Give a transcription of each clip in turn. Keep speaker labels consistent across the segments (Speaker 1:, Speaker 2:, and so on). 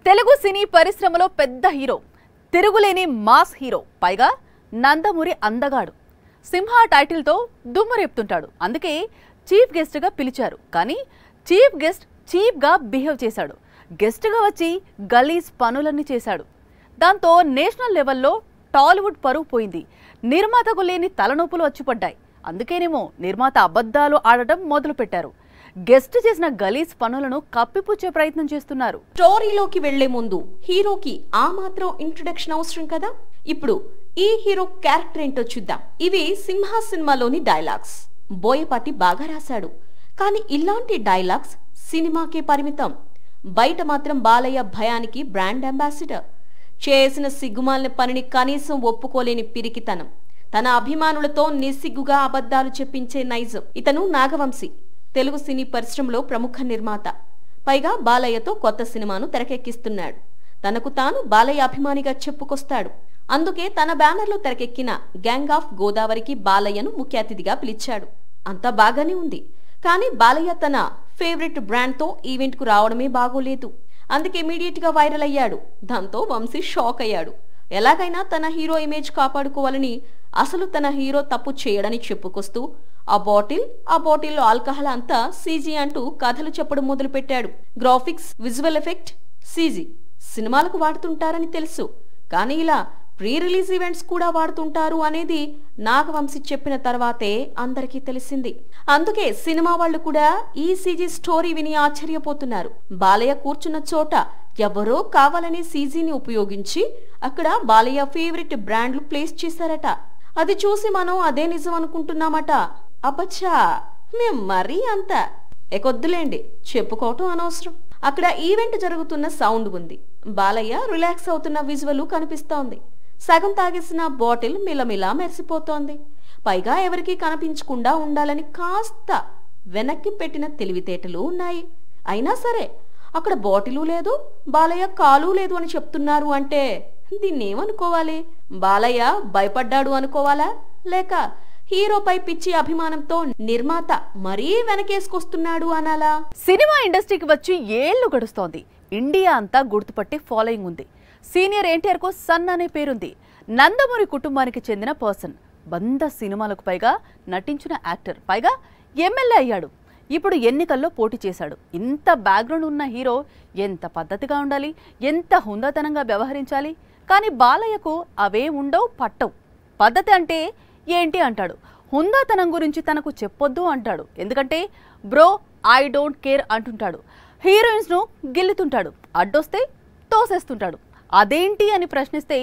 Speaker 1: తెలుగు సినీ పరిశ్రమలో పెద్ద హీరో, తిరుగులేని మాస్ హీరో, పైగా నందమూరి అందగాడు. సింహ టైటిల్ తో దుమ్ము రేపుతుంటాడు. అందుకే చీఫ్ గెస్ట్ గా పిలిచారు. కానీ చీఫ్ గెస్ట్ చీప్ గా బిహేవ్ చేశాడు. గెస్ట్ గా వచ్చి గలీజ్ పనులన్నీ చేశాడు. దాంతో నేషనల్ లెవెల్లో టాలీవుడ్ పరువు పోయింది. నిర్మాతకు లేని తలనొప్పులు వచ్చిపడ్డాయి. అందుకేనేమో నిర్మాత అబద్ధాలు ఆడటం మొదలు పెట్టారు. గెస్ట్ చేసిన గలీజ్ పనులను కప్పిపుచ్చే ప్రయత్నం చేస్తున్నారు.
Speaker 2: స్టోరీలోకి వెళ్లే ముందు హీరోకి ఆ మాత్రం ఇంట్రడక్షన్ అవసరం కదా. ఇప్పుడు ఈ హీరో క్యారెక్టర్ ఏంటో చూద్దాం. ఇవి సింహ సినిమాలోని డైలాగ్స్. బోయపాటి బాగా రాశాడు. కానీ ఇలాంటి డైలాగ్స్ సినిమాకే పరిమితం. బయట మాత్రం బాలయ్య భయానికి బ్రాండ్ అంబాసిడర్. చేసిన సిగ్గుమాలిన పనిని కనీసం ఒప్పుకోలేని పిరికితనం. తన అభిమానులతో నిస్సిగ్గుగా అబద్ధాలు చెప్పించే నైజం. ఇతను నాగవంశీ, తెలుగు సినీ పరిశ్రమలో ప్రముఖ నిర్మాత. పైగా బాలయ్యతో కొత్త సినిమాను తెరకెక్కిస్తున్నాడు. తనకు తాను బాలయ్య అభిమానిగా చెప్పుకొస్తాడు. అందుకే తన బ్యానర్లో తెరకెక్కిన గ్యాంగ్ ఆఫ్ గోదావరికి బాలయ్యను ముఖ్య అతిథిగా పిలిచాడు. అంతా బాగానే ఉంది. కానీ బాలయ్య తన ఫేవరెట్ బ్రాండ్తో ఈవెంట్కు రావడమే బాగోలేదు. అందుకే ఇమీడియట్ గా వైరల్ అయ్యాడు. దాంతో వంశీ షాక్ అయ్యాడు. ఎలాగైనా తన హీరో ఇమేజ్ కాపాడుకోవాలని, అసలు తన హీరో తప్పు చేయడని చెప్పుకొస్తూ ఆ బాటిల్లో ఆల్కహాల్ అంతా సీజీ అంటూ కథలు చెప్పడం మొదలుపెట్టాడు. గ్రాఫిక్స్, విజువల్ ఎఫెక్ట్, సీజీ సినిమాలకు వాడుతుంటారని తెలుసు. కానీ ఇలా ప్రీ రిలీజ్ ఈవెంట్స్ కూడా వాడుతుంటారు అనేది నాగవంశీ చెప్పిన తర్వాతే అందరికీ తెలిసింది. అందుకే సినిమా వాళ్ళు కూడా ఈ సీజీ స్టోరీ విని ఆశ్చర్యపోతున్నారు. బాలయ్య కూర్చున్న చోట ఎవరో కావాలని సీజీని ఉపయోగించి అక్కడ బాలయ్య ఫేవరెట్ బ్రాండ్లు ప్లేస్ చేశారట. అది చూసి మనం అదే నిజం అనుకుంటున్నామట. అబ్బచ్చా, మేం మరీ అంత ఎకొద్దులేండి, చెప్పుకోవటం అనవసరం. అక్కడ ఈవెంట్ జరుగుతున్న సౌండ్ ఉంది. బాలయ్య రిలాక్స్ అవుతున్న విజువల్ కనిపిస్తోంది. సగం తాగేసిన బాటిల్ మిలమిలా మెరిసిపోతోంది. పైగా ఎవరికీ కనిపించకుండా ఉండాలని కాస్త వెనక్కి పెట్టిన తెలివితేటలు ఉన్నాయి. అయినా సరే అక్కడ బాటిలు లేదు, బాలయ్య కాలు లేదు అని చెప్తున్నారు అంటే దీన్నేమనుకోవాలి? బాలయ్య భయపడ్డాడు అనుకోవాలా, లేక హీరోపై పిచ్చి అభిమానంతో నిర్మాత మరీ వెనకేసుకొస్తున్నాడు అనాలా?
Speaker 1: సినిమా ఇండస్ట్రీకి వచ్చి ఏళ్లు గడుస్తోంది. ఇండియా అంతా గుర్తుపట్టి ఫాలోయింగ్ ఉంది. సీనియర్ ఎన్టీఆర్ కు సన్ అనే పేరుంది. నందమూరి కుటుంబానికి చెందిన పర్సన్. 100 సినిమాలకు పైగా నటించిన యాక్టర్. పైగా ఎమ్మెల్యే అయ్యాడు. ఇప్పుడు ఎన్నికల్లో పోటీ చేశాడు. ఇంత బ్యాక్గ్రౌండ్ ఉన్న హీరో ఎంత పద్ధతిగా ఉండాలి, ఎంత హుందాతనంగా వ్యవహరించాలి. కానీ బాలయ్యకు అవే ఉండవు, పట్టవు. పద్ధతి అంటే ఏంటి అంటాడు. హుందాతనం గురించి తనకు చెప్పొద్దు అంటాడు. ఎందుకంటే బ్రో ఐ డోంట్ కేర్ అంటుంటాడు. హీరోయిన్స్ ను గిల్లుతుంటాడు. అడ్డొస్తే తోసేస్తుంటాడు. అదేంటి అని ప్రశ్నిస్తే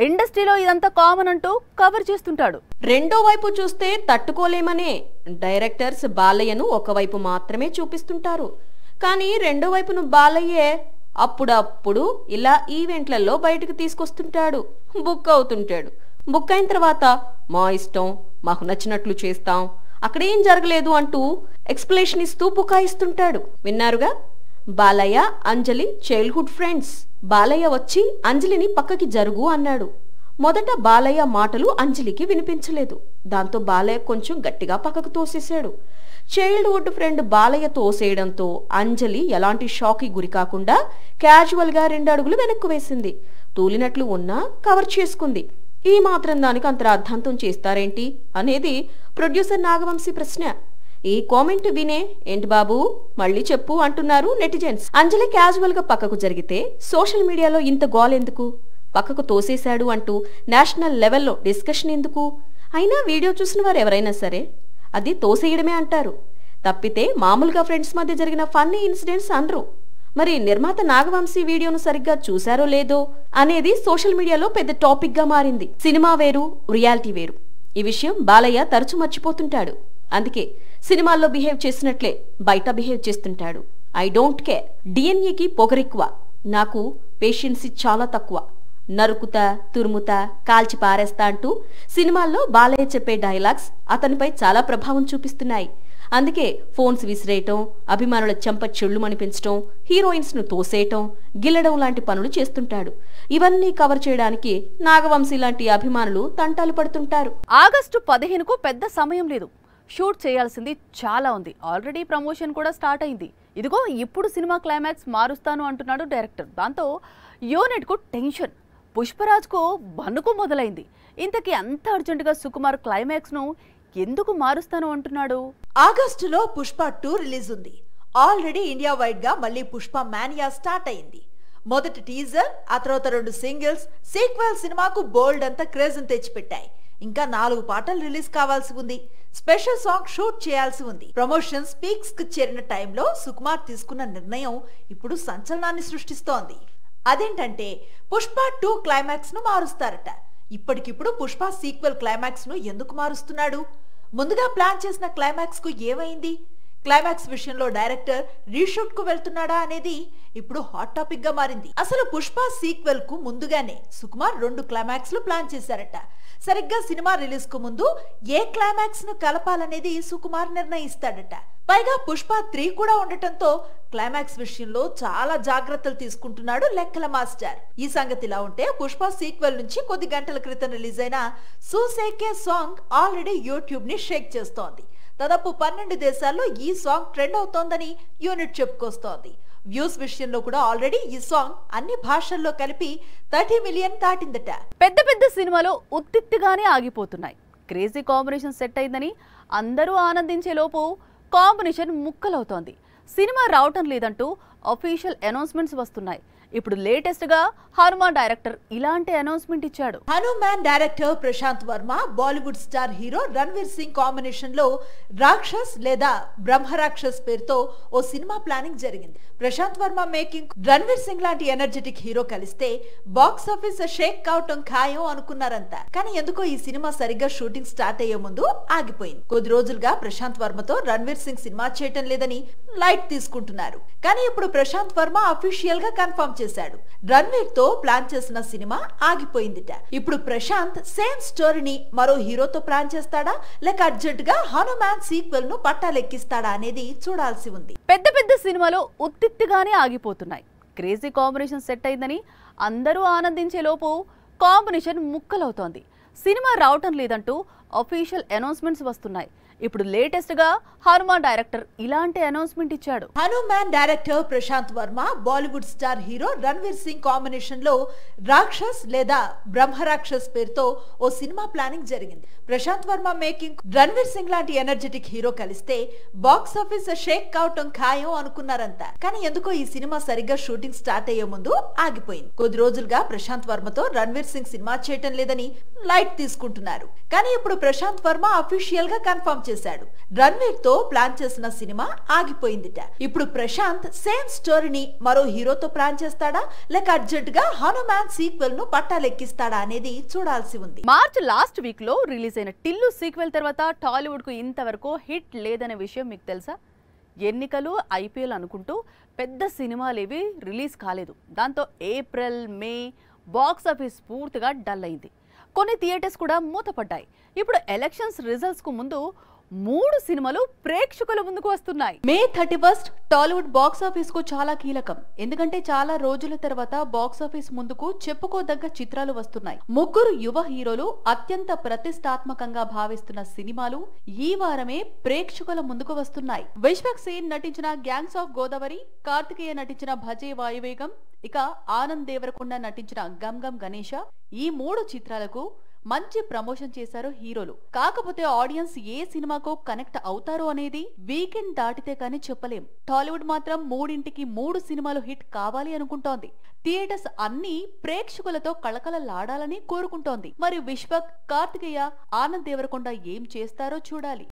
Speaker 1: ఇండస్ట్రీలో ఇదంతా కామన్ అంటూ కవర్ చేస్తుంటాడు.
Speaker 2: రెండో వైపు చూస్తే తట్టుకోలేమనే డైరెక్టర్స్ బాలయ్యను ఒకవైపు మాత్రమే చూపిస్తుంటారు. కానీ రెండో వైపును బాలయ్యే అప్పుడప్పుడు ఇలా ఈవెంట్లలో బయటకు తీసుకొస్తుంటాడు. బుక్ అవుతుంటాడు. బుక్ అయిన తర్వాత మా ఇష్టం, మాకు నచ్చినట్లు చేస్తాం, అక్కడేం జరగలేదు అంటూ ఎక్స్ప్లెనేషన్ ఇస్తూ బుకాయిస్తుంటాడు. విన్నారుగా, బాలయ్య అంజలి చైల్డ్హుడ్ ఫ్రెండ్స్. బాలయ్య వచ్చి అంజలిని పక్కకి జరుగు అన్నాడు. మొదట బాలయ్య మాటలు అంజలికి వినిపించలేదు. దాంతో బాలయ్య కొంచెం గట్టిగా పక్కకు తోసేశాడు. చైల్డ్హుడ్ ఫ్రెండ్ బాలయ్య తోసేయడంతో అంజలి ఎలాంటి షాక్ కి గురి కాకుండా క్యాజువల్ గా 2 అడుగులు వెనక్కు వేసింది. తూలినట్లు ఉన్నా కవర్ చేసుకుంది. ఈ మాత్రం దానికి అంత అర్థాంతం చేస్తారేంటి అనేది ప్రొడ్యూసర్ నాగవంశీ ప్రశ్న. ఈ కామెంట్ వినే ఏంటి బాబు మళ్ళీ చెప్పు అంటున్నారు నెటిజన్స్. అంజలి క్యాజువల్ గా పక్కకు జరిగితే సోషల్ మీడియాలో ఇంత గోల్ ఎందుకు? పక్కకు తోసేశాడు అంటూ నేషనల్ లెవెల్లో డిస్కషన్ ఎందుకు? అయినా వీడియో చూసిన వారు ఎవరైనా సరే అది తోసేయడమే అంటారు. తప్పితే మామూలుగా ఫ్రెండ్స్ మధ్య జరిగిన ఫన్నీ ఇన్సిడెంట్స్ అనరు. మరి నిర్మాత నాగవంశీ వీడియోను సరిగ్గా చూశారో లేదో అనేది సోషల్ మీడియాలో పెద్ద టాపిక్ గా మారింది. సినిమా వేరు, రియాలిటీ వేరు. ఈ విషయం బాలయ్య తరచు మర్చిపోతుంటాడు. అందుకే సినిమాల్లో బిహేవ్ చేసినట్లే బయట బిహేవ్ చేస్తుంటాడు. ఐ డోంట్ కేర్, డిఎన్ఏకి పొగరెక్కువ, నాకు పేషెన్సీ చాలా తక్కువ, నరుకుతా, తురుముతా, కాల్చి పారేస్తా అంటూ సినిమాల్లో బాలయ్య చెప్పే డైలాగ్స్ అతనిపై చాలా ప్రభావం చూపిస్తున్నాయి. అందుకే ఫోన్స్ విసిరేయటం, అభిమానుల చెంప చెళ్ళు మనిపించటం, హీరోయిన్స్ ను తోసేయటం, గిల్లడం లాంటి పనులు చేస్తుంటాడు. ఇవన్నీ కవర్ చేయడానికి నాగవంశీ లాంటి అభిమానులు తంటాలు పడుతుంటారు.
Speaker 1: ఆగస్టు 15కు పెద్ద సమయం లేదు. షూట్ చేయాల్సింది చాలా ఉంది. ఆల్రెడీ ప్రమోషన్ కూడా స్టార్ట్ అయింది. ఇదిగో ఇప్పుడు సినిమా క్లైమాక్స్ మారుస్తాను అంటున్నాడు డైరెక్టర్. దాంతో యూనిట్కు టెన్షన్. పుష్పరాజ్కు బనుకు మొదలైంది. ఇంతకీ అంత అర్జెంటుగా సుకుమార్ క్లైమాక్స్ను ఎందుకు మారుస్తాను అంటున్నాడు?
Speaker 3: ఆగస్టులో పుష్ప 2 రిలీజ్ ఉంది. ఆల్రెడీ ఇండియా వైడ్ గా మళ్ళీ పుష్ప మానియా స్టార్ట్ అయింది. మొదటి టీజర్, ఆ తర్వాత 2 సింగిల్స్, సీక్వెల్ సినిమాకు బోల్డ్ అంతా క్రేజ్ తెచ్చిపెట్టాయి. ఇంకా 4 పాటలు రిలీజ్ కావాల్సి ఉంది. స్పెషల్ సాంగ్ షూట్ చేయాల్సి ఉంది. ప్రమోషన్స్ పీక్స్ కు చేరిన టైంలో సుకుమార్ తీసుకున్న నిర్ణయం ఇప్పుడు సంచలనాన్ని సృష్టిస్తోంది. అదేంటంటే పుష్ప 2 క్లైమాక్స్ ను మారుస్తారట. ఇప్పటికిప్పుడు పుష్ప సీక్వెల్ క్లైమాక్స్ ను ఎందుకు మారుస్తున్నాడు? ముందుగా ప్లాన్ చేసిన క్లైమాక్స్ కు ఏమైంది? క్లైమాక్స్ విషయంలో డైరెక్టర్ రీషూట్ కు వెళ్తున్నాడా అనేది ఇప్పుడు హాట్ టాపిక్ గా మారింది. అసలు పుష్ప సీక్వెల్ కు ముందుగానే సుకుమార్ 2 క్లైమాక్స్ లు ప్లాన్ చేశారట. సరిగ్గా సినిమా రిలీజ్ కు ముందు ఏ క్లైమాక్స్ ను కలపాలనేది సుకుమార్ నిర్ణయిస్తాడట. పైగా పుష్ప 3 కూడా ఉండటంతో క్లైమాక్స్ విషయంలో చాలా జాగ్రత్తలు తీసుకుంటున్నాడు లెక్కల మాస్టర్. ఈ సంగతి ఇలా ఉంటే పుష్ప సీక్వెల్ నుంచి కొద్ది గంటల క్రితం రిలీజ్ అయిన సూసేకే సాంగ్ ఆల్రెడీ యూట్యూబ్ ని షేక్ చేస్తోంది. దాదాపు 12 దేశాల్లో ఈ సాంగ్ ట్రెండ్ అవుతోందని యూనిట్ చెప్పుకొస్తోంది. వ్యూస్ విషయంలో కూడా ఆల్రెడీ ఈ సాంగ్ అన్ని భాషల్లో కలిపి 30 మిలియన్ దాటిందట.
Speaker 1: పెద్ద పెద్ద సినిమాలో ఉత్తిత్తిగానే ఆగిపోతున్నాయి. క్రేజీ కాంబినేషన్ సెట్ అయిందని అందరూ ఆనందించే లోపు కాంబినేషన్ ముక్కలవుతోంది. సినిమా రావటం లేదంటూ అఫీషియల్ అనౌన్స్మెంట్స్ వస్తున్నాయి. ఇప్పుడు లేటెస్ట్ గా హనుమాన్ డైరెక్టర్ ఇలాంటి అనౌన్స్మెంట్ ఇచ్చాడు.
Speaker 3: Hanuman director Prashanth Varma Bollywood star hero Ranveer Singh combination లో రాక్షస్ లేదా బ్రహ్మరాక్షస్ పేరుతో ఓ సినిమా ప్లానింగ్ జరిగింది. ప్రశాంత్ వర్మ మేకింగ్ రణ్వీర్ సింగ్ లాంటి ఎనర్జెటిక్ హీరో కలిస్తే బాక్స్ ఆఫీస్ షేక్ కావటం ఖాయం అనుకున్నారంతా. కానీ ఎందుకో ఈ సినిమా సరిగ్గా షూటింగ్ స్టార్ట్ అయ్యే ముందు ఆగిపోయింది. కొద్ది రోజులుగా ప్రశాంత్ వర్మతో రణ్వీర్ సింగ్ సినిమా చేయటం లేదని లైట్ తీసుకుంటున్నారు. కానీ ఇప్పుడు ప్రశాంత్ వర్మ అఫీషియల్ గా కన్ఫర్మ్ చేశాడు. రణ్వీర్ తో ప్లాన్ చేసిన సినిమా ఆగిపోయిందిట. ఇప్పుడు ప్రశాంత్ సేమ్ స్టోరీని మరో హీరోతో ప్లాన్ చేస్తాడా లేక అర్జెంట్ గా హనుమాన్ సీక్వెల్ ను పట్టాలెక్కిస్తాడా అనేది చూడాల్సి ఉంది.
Speaker 1: పెద్ద పెద్ద సినిమాలో ఉత్తిత్తిగానే ఆగిపోతున్నాయి. క్రేజీ కాంబినేషన్ సెట్ అయిందని అందరూ ఆనందించే లోపు కాంబినేషన్ ముక్కలవుతోంది. సినిమా రావటం లేదంటూ అఫీషియల్ అనౌన్స్మెంట్స్ వస్తున్నాయి. ఇప్పుడు లేటెస్ట్ గా హనుమాన్ డైరెక్టర్ ఇలాంటి అనౌన్స్మెంట్ ఇచ్చాడు.
Speaker 3: Hanuman director Prashanth Varma Bollywood star hero Ranveer Singh combination లో రాక్షస్ లేదా బ్రహ్మరాక్షస్ పేరుతో ఓ సినిమా ప్లానింగ్ జరిగింది. ప్రశాంత్ వర్మ మేకింగ్ రణ్వీర్ సింగ్ లాంటి ఎనర్జెటిక్ హీరో కలిస్తే బాక్స్ ఆఫీస్ షేక్ కావటం ఖాయం అనుకున్నారంతా. కానీ ఎందుకో ఈ సినిమా సరిగ్గా షూటింగ్ స్టార్ట్ అయ్యే ముందు ఆగిపోయింది. కొద్ది రోజులుగా ప్రశాంత్ వర్మతో రణ్వీర్ సింగ్ సినిమా చేయటం లేదని లైట్ తీసుకుంటున్నారు. కానీ ఇప్పుడు ప్రశాంత్ వర్మ అఫీషియల్ గా కన్ఫర్మ్ చేశాడు. రణ్వీర్ తో ప్లాన్ చేసిన సినిమా ఆగిపోయిందిట. ఇప్పుడు ప్రశాంత్ సేమ్ స్టోరీని మరో హీరోతో ప్లాన్ చేస్తాడా లేక అర్జెంట్ గా హనుమాన్ సీక్వెల్ ను పట్టాలెక్కిస్తాడా అనేది చూడాల్సి ఉంది.
Speaker 1: మార్చ్ లాస్ట్ వీక్ లో రిలీజ్ అయిన టిల్లు సీక్వెల్ తర్వాత టాలీవుడ్ కు ఇంతవరకు హిట్ లేదనే విషయం మీకు తెలుసా? ఎన్నికలు, ఐపీఎల్ అనుకుంటూ పెద్ద సినిమాలేవి రిలీజ్ కాలేదు. దాంతో ఏప్రిల్, మే బాక్స్ ఆఫీస్ పూర్తిగా డల్ అయింది. కొన్ని థియేటర్స్ కూడా మూతపడ్డాయి. ఇప్పుడు ఎలక్షన్స్ రిజల్ట్స్ కు ముందు 3 సినిమాలు ప్రేక్షకుల ముందుకు వస్తున్నాయి. మే 31 టాలీవుడ్ బాక్స్ ఆఫీస్ కు చాలా కీలకం. ఎందుకంటే చాలా రోజుల తర్వాత బాక్స్ ఆఫీస్ ముందుకు చెప్పుకోదగ్గ చిత్రాలు వస్తున్నాయి. 3 యువ హీరోలు అత్యంత ప్రతిష్టాత్మకంగా భావిస్తున్న సినిమాలు ఈ వారమే ప్రేక్షకుల ముందుకు వస్తున్నాయి. విశ్వక్ సేన్ నటించిన గ్యాంగ్స్ ఆఫ్ గోదావరి, కార్తికేయ నటించిన భజే వాయువేగం, ఇక ఆనంద్ దేవరకొండ నటించిన గమ్ గమ్ గణేష, ఈ 3 చిత్రాలకు మంచి ప్రమోషన్ చేశారు హీరోలు. కాకపోతే ఆడియన్స్ ఏ సినిమాకు కనెక్ట్ అవుతారో అనేది వీకెండ్ దాటితే కానీ చెప్పలేం. టాలీవుడ్ మాత్రం 3 సినిమాలు హిట్ కావాలి అనుకుంటోంది. థియేటర్స్ అన్ని ప్రేక్షకులతో కళకళలాడాలని కోరుకుంటోంది. మరి విశ్వక్, కార్తికేయ, ఆనంద్ దేవరకొండ ఏం చేస్తారో చూడాలి.